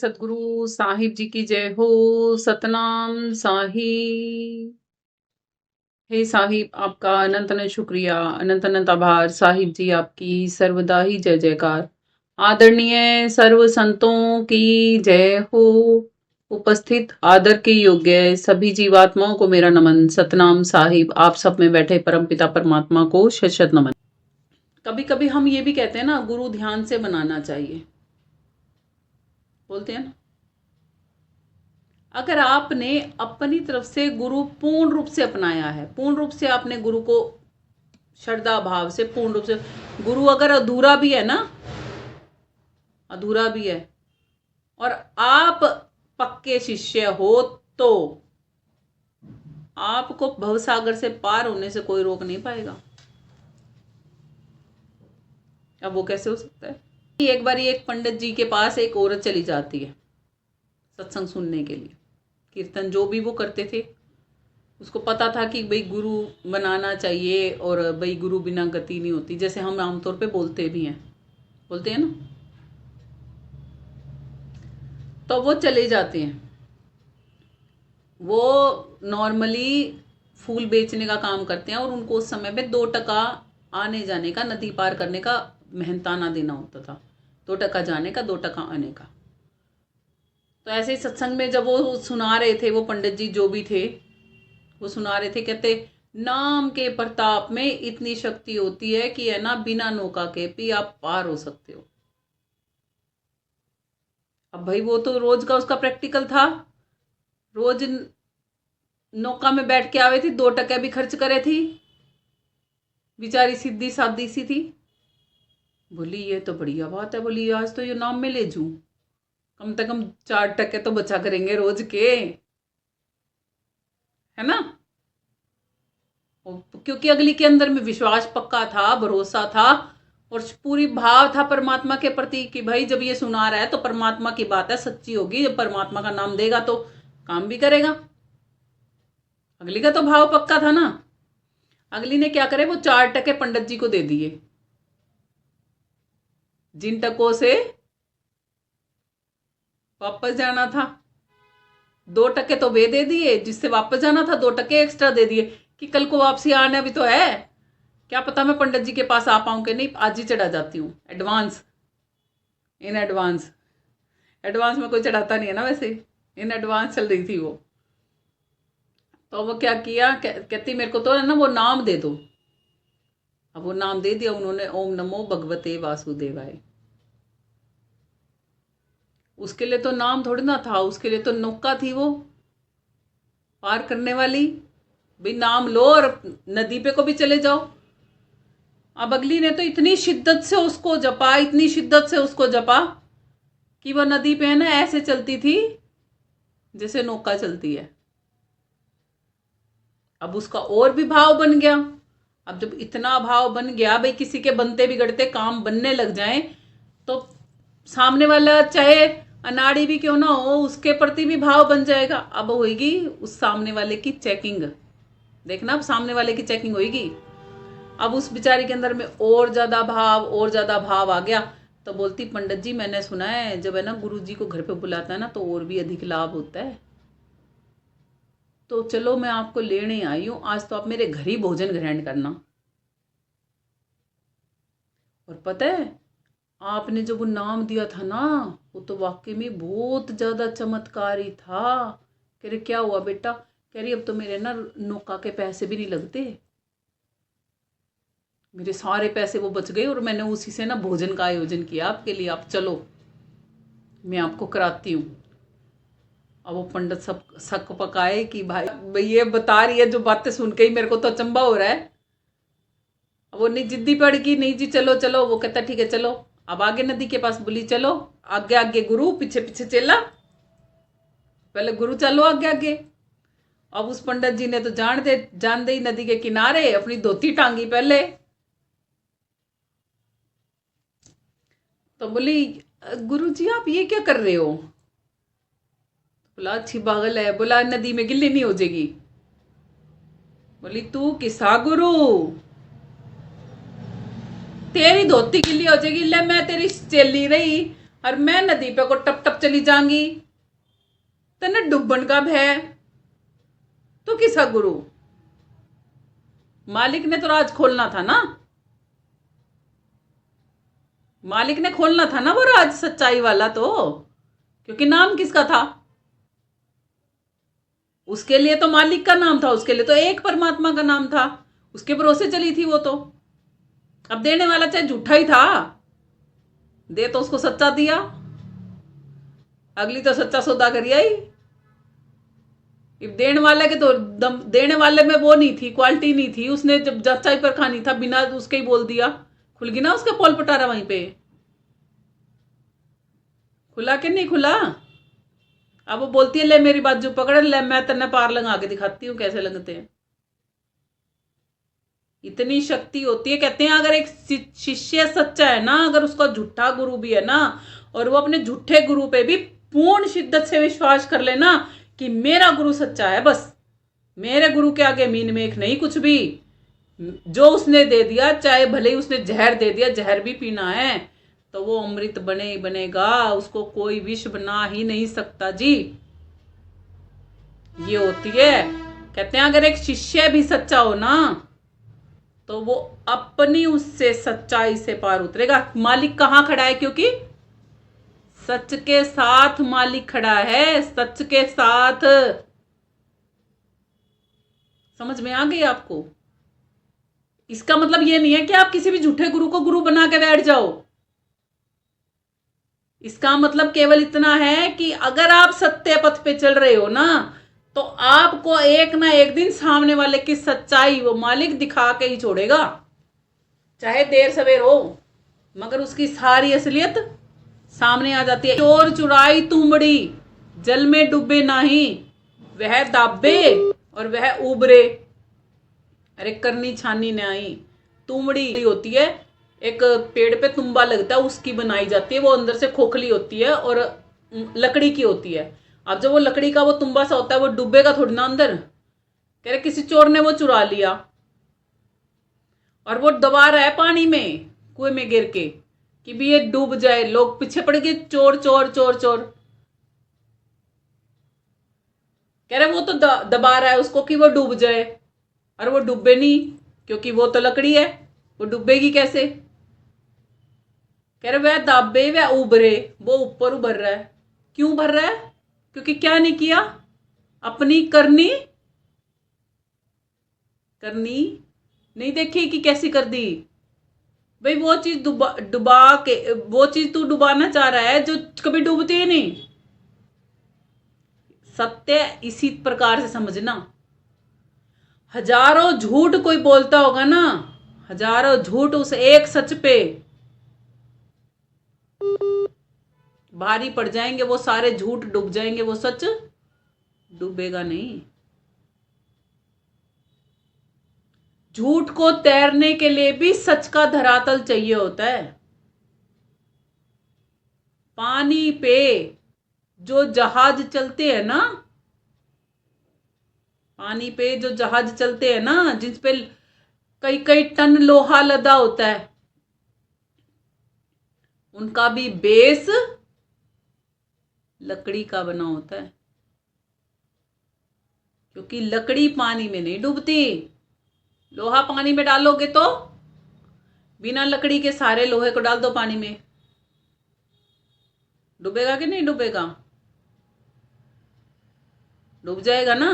सतगुरु साहिब जी की जय हो। सतनाम साहिब। हे साहिब, आपका अनंत अनंत शुक्रिया, अनंत अनंत आभार। साहिब जी आपकी सर्वदा ही जय जयकार। आदरणीय सर्व संतों की जय हो। उपस्थित आदर के योग्य सभी जीवात्माओं को मेरा नमन। सतनाम साहिब। आप सब में बैठे परमपिता परमात्मा को शत शत नमन। कभी कभी हम ये भी कहते हैं ना, गुरु ध्यान से बनाना चाहिए, बोलते हैं ना। अगर आपने अपनी तरफ से गुरु पूर्ण रूप से अपनाया है, पूर्ण रूप से आपने गुरु को श्रद्धा भाव से पूर्ण रूप से, गुरु अगर अधूरा भी है ना, अधूरा भी है, और आप पक्के शिष्य हो, तो आपको भवसागर से पार होने से कोई रोक नहीं पाएगा। अब वो कैसे हो सकता है? एक बार एक पंडित जी के पास एक औरत चली जाती है सत्संग सुनने के लिए। कीर्तन जो भी वो करते थे, उसको पता था कि भाई गुरु बनाना चाहिए, और भाई गुरु बिना गति नहीं होती, जैसे हम आमतौर पे बोलते भी हैं, बोलते हैं ना। तो वो चले जाते हैं। वो नॉर्मली फूल बेचने का काम करते हैं, और उनको उस समय पे 2 टका आने जाने का, नदी पार करने का मेहनताना देना होता था। 2 टका जाने का, 2 टका आने का। तो ऐसे ही सत्संग में जब वो सुना रहे थे, वो पंडित जी जो भी थे, वो सुना रहे थे, कहते नाम के प्रताप में इतनी शक्ति होती है कि है ना, बिना नौका के भी आप पार हो सकते हो। अब भाई वो तो रोज का उसका प्रैक्टिकल था, रोज नौका में बैठ के आवे थी, 2 टके भी खर्च करे थी, बेचारी सीधी सादी सी थी। बोली ये तो बढ़िया बात है, बोली आज तो ये नाम में ले जूं, कम से कम 4 टके तो बचा करेंगे रोज के, है ना। क्योंकि अगली के अंदर में विश्वास पक्का था, भरोसा था, और पूरी भाव था परमात्मा के प्रति कि भाई जब ये सुना रहा है तो परमात्मा की बात है, सच्ची होगी। जब परमात्मा का नाम देगा तो काम भी करेगा। अगली का तो भाव पक्का था ना। अगली ने क्या करे, वो 4 टके पंडित जी को दे दिए, जिन टकों से वापस जाना था। 2 टके तो वे दे दिए, जिससे वापस जाना था 2 टके एक्स्ट्रा दे दिए कि कल को वापसी आना भी तो है, क्या पता मैं पंडित जी के पास आ पाऊं कि नहीं, आज ही चढ़ा जाती हूँ। Advance, in advance. एडवांस में कोई चढ़ाता नहीं है ना, वैसे इन एडवांस चल रही थी वो। तो वो क्या किया, कहती मेरे को तो है ना वो नाम दे दो। अब वो नाम दे दिया उन्होंने, ओम नमो भगवते वासुदेवाय। उसके लिए तो नाम थोड़ी ना था, उसके लिए तो नौका थी वो पार करने वाली। भाई नाम लो और नदी पे को भी चले जाओ। अब अगली ने तो इतनी शिद्दत से उसको जपा, इतनी शिद्दत से उसको जपा कि वह नदी पे है ना ऐसे चलती थी जैसे नौका चलती है। अब उसका और भी भाव बन गया। अब जब इतना भाव बन गया, भाई किसी के बनते बिगड़ते काम बनने लग जाए, तो सामने वाला चाहे अनाड़ी भी क्यों ना हो, उसके प्रति भी भाव बन जाएगा। अब होगी उस सामने वाले की चेकिंग, देखना अब सामने वाले की चेकिंग होगी। अब उस बेचारी के अंदर में और ज्यादा भाव आ गया। तो बोलती पंडित जी मैंने सुना है जब है ना गुरु जी को घर पे बुलाता है ना तो और भी अधिक लाभ होता है, तो चलो मैं आपको लेने आई हूं, आज तो आप मेरे घर ही भोजन ग्रहण करना। और पता है आपने जो वो नाम दिया था ना, वो तो वाकई में बहुत ज्यादा चमत्कारी था। कह रहे क्या हुआ बेटा, कह रही अब तो मेरे ना नौका के पैसे भी नहीं लगते, मेरे सारे पैसे वो बच गए, और मैंने उसी से ना भोजन का आयोजन किया आपके लिए, आप चलो मैं आपको कराती हूँ। अब वो पंडित सब शक पकाए कि भाई ये बता रही है जो बातें सुन के ही मेरे को तो अचंबा हो रहा है। अब वो नहीं जिद्दी पड़ गई, नहीं जी चलो चलो। वो कहता ठीक है चलो। अब आगे नदी के पास बोली चलो, आगे आगे गुरु पीछे पीछे चेला, पहले गुरु चलो आगे आगे। अब उस पंडित जी ने तो जान दे नदी के किनारे अपनी धोती टांगी पहले। तो बोली गुरु जी आप ये क्या कर रहे हो। बोला अच्छी पागल है, बोला नदी में गिल्ली नहीं हो जाएगी। बोली तू किसा गुरु, तेरी धोती गिल्ली हो जाएगी, ले मैं तेरी चेली रही, और मैं नदी पे को टप टप चली जाऊंगी, तेने डुब्बन का भय। तो किसा गुरु? मालिक ने तो राज खोलना था ना, मालिक ने खोलना था ना वो राज सच्चाई वाला, तो क्योंकि नाम किसका था? उसके लिए तो मालिक का नाम था, उसके लिए तो एक परमात्मा का नाम था, उसके भरोसे चली थी वो तो। अब देने वाला चाहे झूठा ही था, दे तो उसको सच्चा दिया, अगली तो सच्चा सौदा करिया ही। देने वाले के तो देने वाले में वो नहीं थी, क्वालिटी नहीं थी, उसने जब सच्चाई पर खानी था बिना उसके ही बोल दिया, खुल गई ना उसका पोल पटारा वहीं पे। खुला कि नहीं खुला? अब वो बोलती है ले मेरी बाजू पकड़, ले मैं तेने पार लगा के दिखाती हूँ कैसे लगते हैं। इतनी शक्ति होती है। कहते हैं अगर एक शिष्य सच्चा है ना, अगर उसका झूठा गुरु भी है ना, और वो अपने झूठे गुरु पे भी पूर्ण शिद्दत से विश्वास कर लेना कि मेरा गुरु सच्चा है, बस मेरे गुरु के आगे मीन मेख नहीं कुछ भी, जो उसने दे दिया, चाहे भले ही उसने जहर दे दिया, जहर भी पीना है तो वो अमृत बने ही बनेगा, उसको कोई विष बना ही नहीं सकता जी। ये होती है। कहते हैं अगर एक शिष्य भी सच्चा हो ना, तो वो अपनी उससे सच्चाई से पार उतरेगा। मालिक कहां खड़ा है? क्योंकि सच के साथ मालिक खड़ा है, सच के साथ। समझ में आ गई आपको? इसका मतलब ये नहीं है कि आप किसी भी झूठे गुरु को गुरु बना के बैठ जाओ। इसका मतलब केवल इतना है कि अगर आप सत्य पथ पे चल रहे हो ना, तो आपको एक ना एक दिन सामने वाले की सच्चाई वो मालिक दिखा के ही छोड़ेगा, चाहे देर सवेर हो, मगर उसकी सारी असलियत सामने आ जाती है। चोर चुराई तुमड़ी जल में डूबे नहीं, वह दाबे और वह उबरे। अरे करनी छानी न्याई। तुमड़ी होती है, एक पेड़ पे तुम्बा लगता है, उसकी बनाई जाती है, वो अंदर से खोखली होती है और लकड़ी की होती है। अब जब वो लकड़ी का वो तुम्बा सा होता है, वो डूबेगा थोड़ी ना अंदर। कह रहे किसी चोर ने वो चुरा लिया और वो दबा रहा है पानी में, कुएं में गिर के, कि भी ये डूब जाए। लोग पीछे पड़ गए, चोर चोर चोर चोर। कह रहे वो तो दबा रहा है उसको कि वो डूब जाए, और वो डूबे नहीं, क्योंकि वो तो लकड़ी है, वो डूबेगी कैसे? कह रहे वह दाबे वह उभरे, वो ऊपर उभर रहा है। क्यों भर रहा है? क्योंकि क्या नहीं किया? अपनी करनी करनी नहीं देखी कि कैसी कर दी। भाई वो चीज डुबा के, वो चीज तू डुबाना चाह रहा है जो कभी डूबती ही नहीं। सत्य इसी प्रकार से समझना। हजारों झूठ कोई बोलता होगा ना, हजारों झूठ उस एक सच पे भारी पड़ जाएंगे, वो सारे झूठ डूब जाएंगे, वो सच डूबेगा नहीं। झूठ को तैरने के लिए भी सच का धरातल चाहिए होता है। पानी पे जो जहाज चलते हैं ना, पानी पे जो जहाज चलते हैं ना, जिस पे कई कई टन लोहा लदा होता है, उनका भी बेस लकड़ी का बना होता है, क्योंकि लकड़ी पानी में नहीं डूबती। लोहा पानी में डालोगे तो बिना लकड़ी के सारे लोहे को डाल दो पानी में, डूबेगा कि नहीं डूबेगा? डूब जाएगा ना।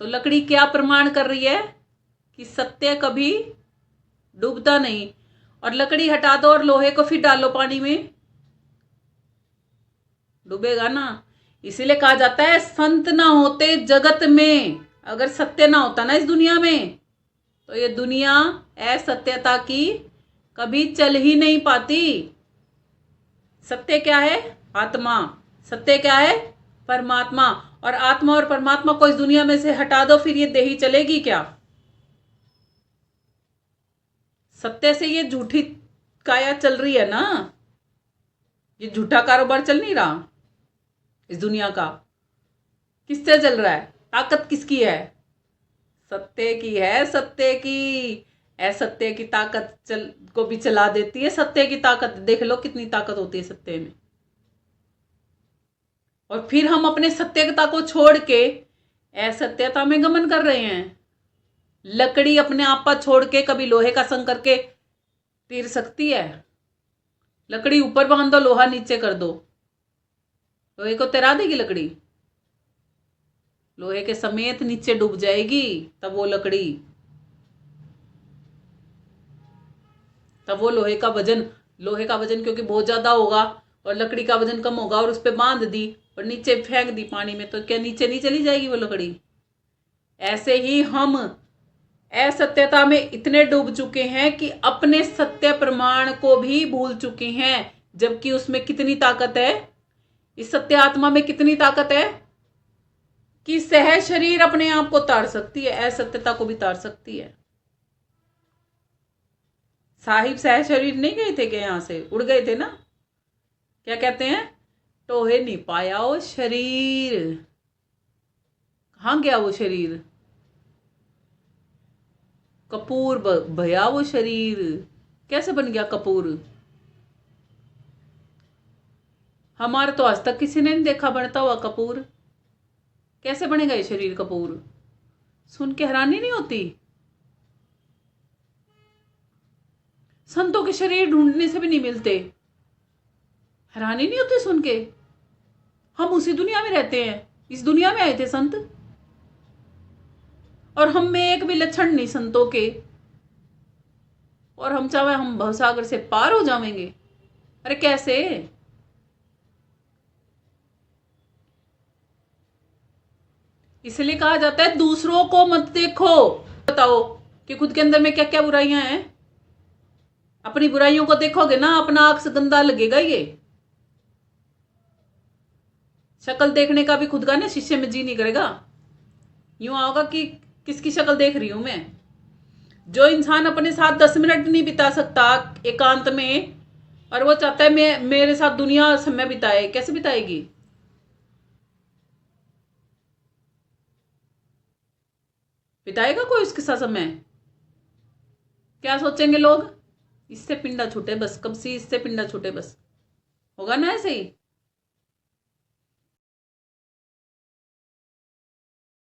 तो लकड़ी क्या प्रमाण कर रही है? कि सत्य कभी डूबता नहीं। और लकड़ी हटा दो और लोहे को फिर डालो पानी में, डूबेगा ना। इसीलिए कहा जाता है संत ना होते जगत में। अगर सत्य ना होता ना इस दुनिया में, तो ये दुनिया असत्यता की कभी चल ही नहीं पाती। सत्य क्या है? आत्मा। सत्य क्या है? परमात्मा। और आत्मा और परमात्मा को इस दुनिया में से हटा दो, फिर ये देही चलेगी क्या? सत्य से ये झूठी काया चल रही है ना, ये झूठा कारोबार चल नहीं रहा इस दुनिया का। किससे चल रहा है? ताकत किसकी है? सत्य की है, सत्य की। असत्य की ताकत को भी चला देती है सत्य की ताकत। देख लो कितनी ताकत होती है सत्य में। और फिर हम अपने सत्यता को छोड़ के असत्यता में गमन कर रहे हैं। लकड़ी अपने आप पर छोड़ के कभी लोहे का संग करके तीर सकती है? लकड़ी ऊपर बांध दो, लोहा नीचे कर दो, लोहे को तैरा देगी लकड़ी? लोहे के समेत नीचे डूब जाएगी। तब वो लकड़ी, तब वो लोहे का वजन क्योंकि बहुत ज्यादा होगा और लकड़ी का वजन कम होगा और उस पर बांध दी और नीचे फेंक दी पानी में, तो क्या नीचे नहीं चली जाएगी वो लकड़ी? ऐसे ही हम असत्यता में इतने डूब चुके हैं कि अपने सत्य प्रमाण को भी भूल चुके हैं। जबकि उसमें कितनी ताकत है, इस सत्य आत्मा में कितनी ताकत है कि सह शरीर अपने आप को तार सकती है, असत्यता को भी तार सकती है। साहिब सह शरीर नहीं गए थे क्या? यहां से उड़ गए थे ना? क्या कहते हैं? टोहे नहीं पाया वो शरीर। कहां गया वो शरीर? कपूर भया वो शरीर। कैसे बन गया कपूर? हमारे तो आज तक किसी ने नहीं देखा बनता हुआ कपूर। कैसे बनेगा ये शरीर कपूर? सुन के हैरानी नहीं होती? संतों के शरीर ढूंढने से भी नहीं मिलते। हैरानी नहीं होती सुन के? हम उसी दुनिया में रहते हैं, इस दुनिया में आए थे संत, और हम में एक भी लक्षण नहीं संतों के, और हम चाहे हम भवसागर से पार हो जाएंगे। अरे कैसे? इसलिए कहा जाता है दूसरों को मत देखो, बताओ कि खुद के अंदर में क्या क्या बुराइयां हैं। अपनी बुराइयों को देखोगे ना, अपना आंख से गंदा लगेगा। ये शक्ल देखने का भी खुद का ना शीशे में जी नहीं करेगा। यूं आओगा कि किसकी शक्ल देख रही हूं मैं। जो इंसान अपने साथ 10 मिनट नहीं बिता सकता एकांत में, और वो चाहता है मेरे साथ दुनिया समय बिताए, कैसे बिताएगी? बिताएगा कोई उसके साथ समय? क्या सोचेंगे लोग? इससे पिंडा छूटे बस, कब से इससे पिंडा छूटे बस। होगा ना ऐसे ही?